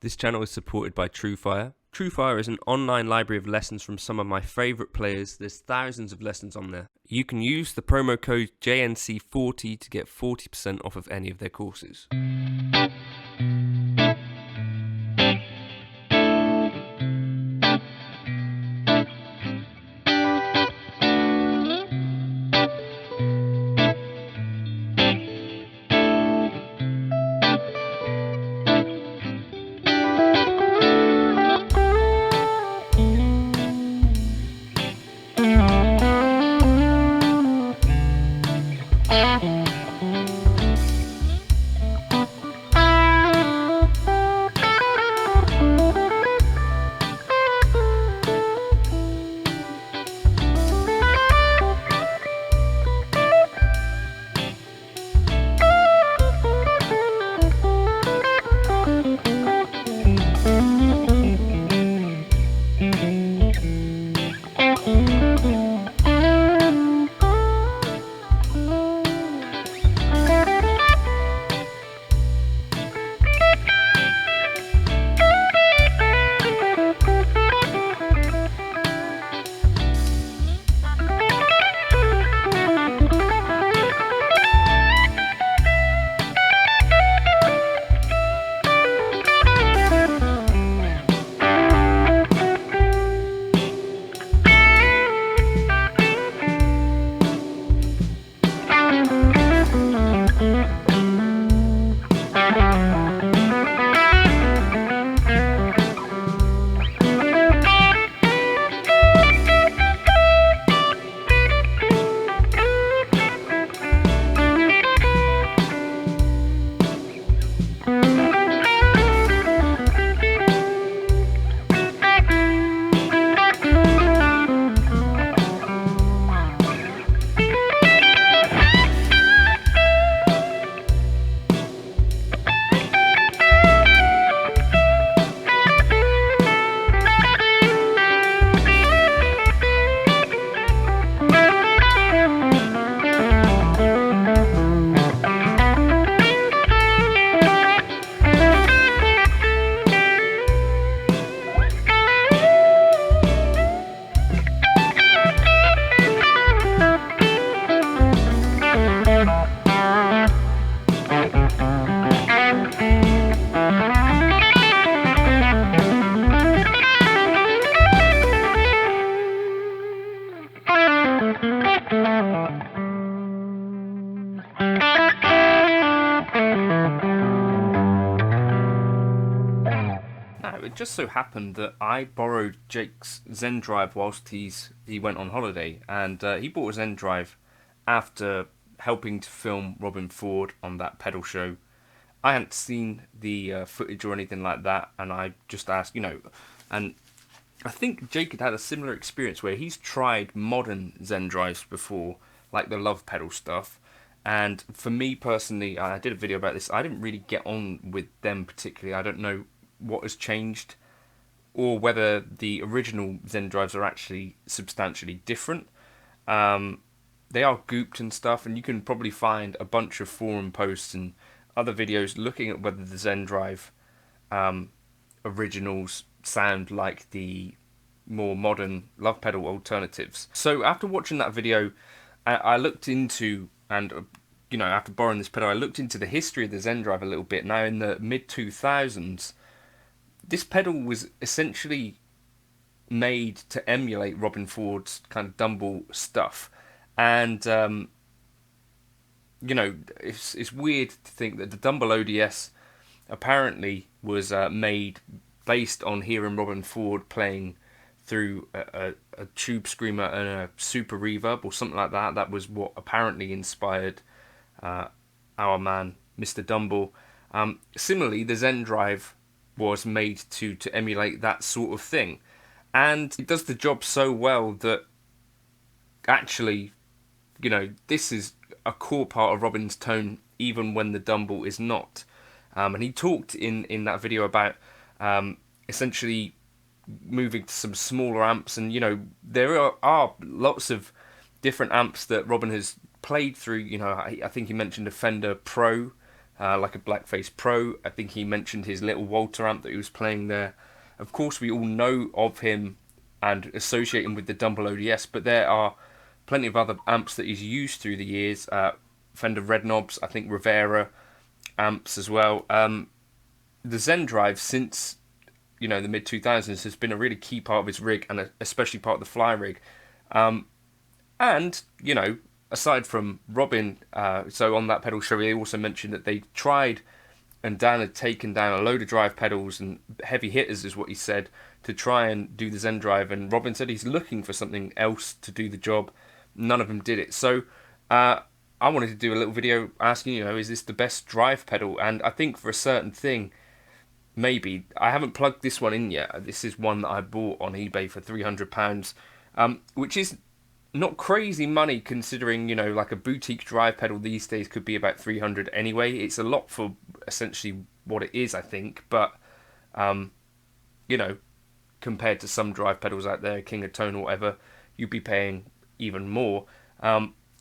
This channel is supported by TrueFire. TrueFire is an online library of lessons from some of my favourite players. There's thousands of lessons on there. You can use the promo code JNC40 to get 40% off of any of their courses. It just so happened that I borrowed Jake's Zendrive whilst he went on holiday, and he bought a Zendrive after helping to film Robin Ford on that pedal show. I hadn't seen the footage or anything like that, and I just asked, and I think Jake had a similar experience where he's tried modern Zendrives before, like the Love Pedal stuff. And for me personally, I did a video about this, I didn't really get on with them particularly. I don't know what has changed, or whether the original Zendrives are actually substantially different. They are gooped and stuff, and you can probably find a bunch of forum posts and other videos looking at whether the Zendrive originals sound like the more modern Love Pedal alternatives. So after watching that video, I looked into, and after borrowing this pedal, I looked into the history of the Zendrive a little bit. Now, in the mid-2000s, this pedal was essentially made to emulate Robin Ford's kind of Dumble stuff. And, it's weird to think that the Dumble ODS apparently was made based on hearing Robin Ford playing through a tube screamer and a super reverb or something like that. That was what apparently inspired our man, Mr. Dumble. Similarly, the Zendrive was made to emulate that sort of thing, and it does the job so well that actually, this is a core part of Robin's tone, even when the Dumble is not. And he talked in that video about essentially moving to some smaller amps, and there are lots of different amps that Robin has played through. I think he mentioned a Fender Pro like a Blackface Pro. I think he mentioned his little Walter amp that he was playing there. Of course, we all know of him and associate him with the Dumble ODS, but there are plenty of other amps that he's used through the years. Fender Red Knobs, I think Rivera amps as well. The Zendrive, since the mid 2000s, has been a really key part of his rig, and especially part of the fly rig. And aside from Robin, so on that pedal show, he also mentioned that they tried, and Dan had taken down a load of drive pedals and heavy hitters, is what he said, to try and do the Zendrive. And Robin said he's looking for something else to do the job. None of them did it. So I wanted to do a little video asking, is this the best drive pedal? And I think for a certain thing, maybe. I haven't plugged this one in yet. This is one that I bought on eBay for £300, which is not crazy money considering, like a boutique drive pedal these days could be about 300 anyway. It's a lot for essentially what it is, I think, but compared to some drive pedals out there, King of Tone or whatever, you'd be paying even more.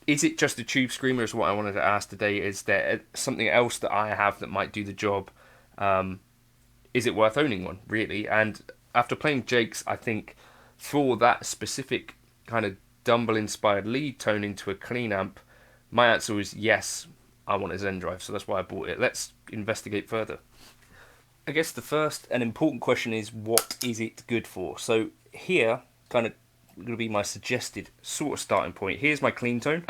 Is it just a tube screamer is what I wanted to ask today. Is there something else that I have that might do the job? Is it worth owning one, really? And after playing Jake's, I think for that specific kind of Dumble-inspired lead tone into a clean amp, my answer is yes, I want a Zendrive, so that's why I bought it. Let's investigate further. I guess the first and important question is, what is it good for? So here, kind of going to be my suggested sort of starting point. Here's my clean tone.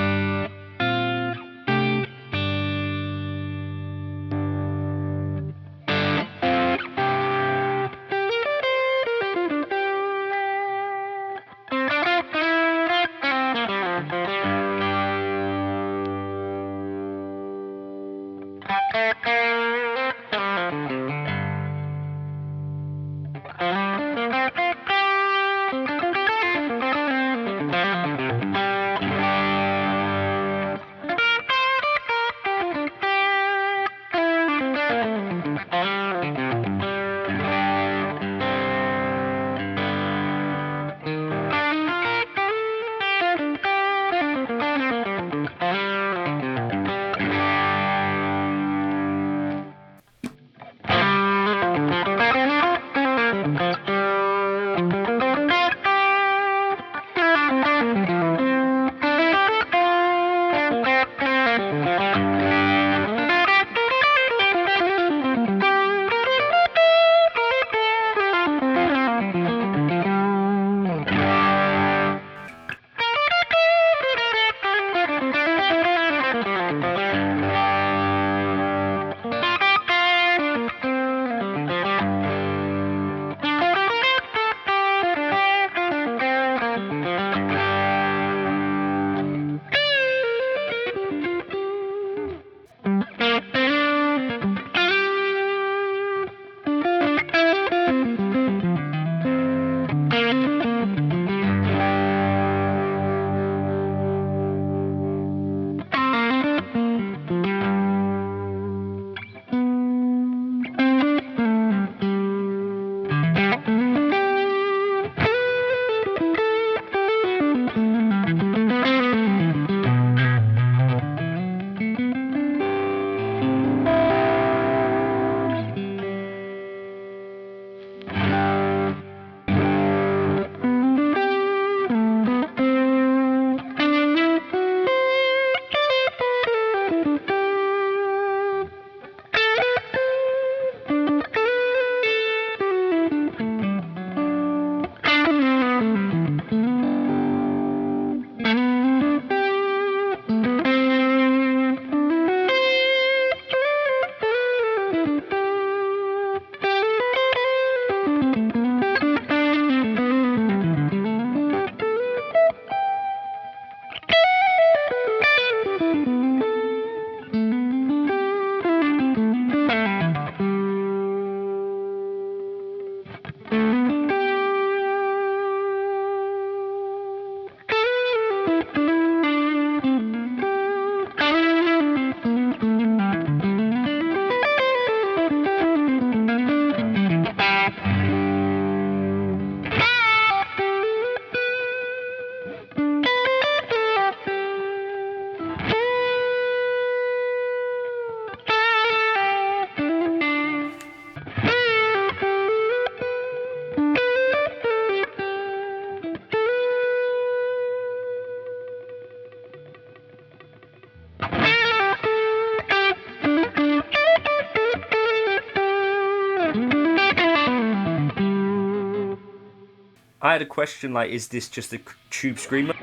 I had a question like, is this just a tube screamer?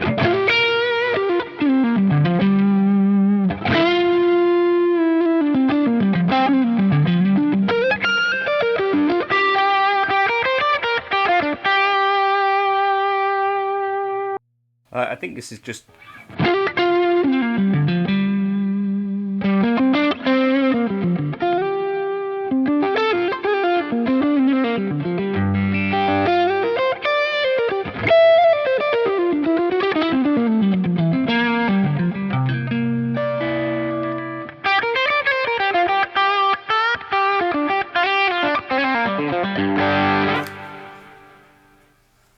I think this is just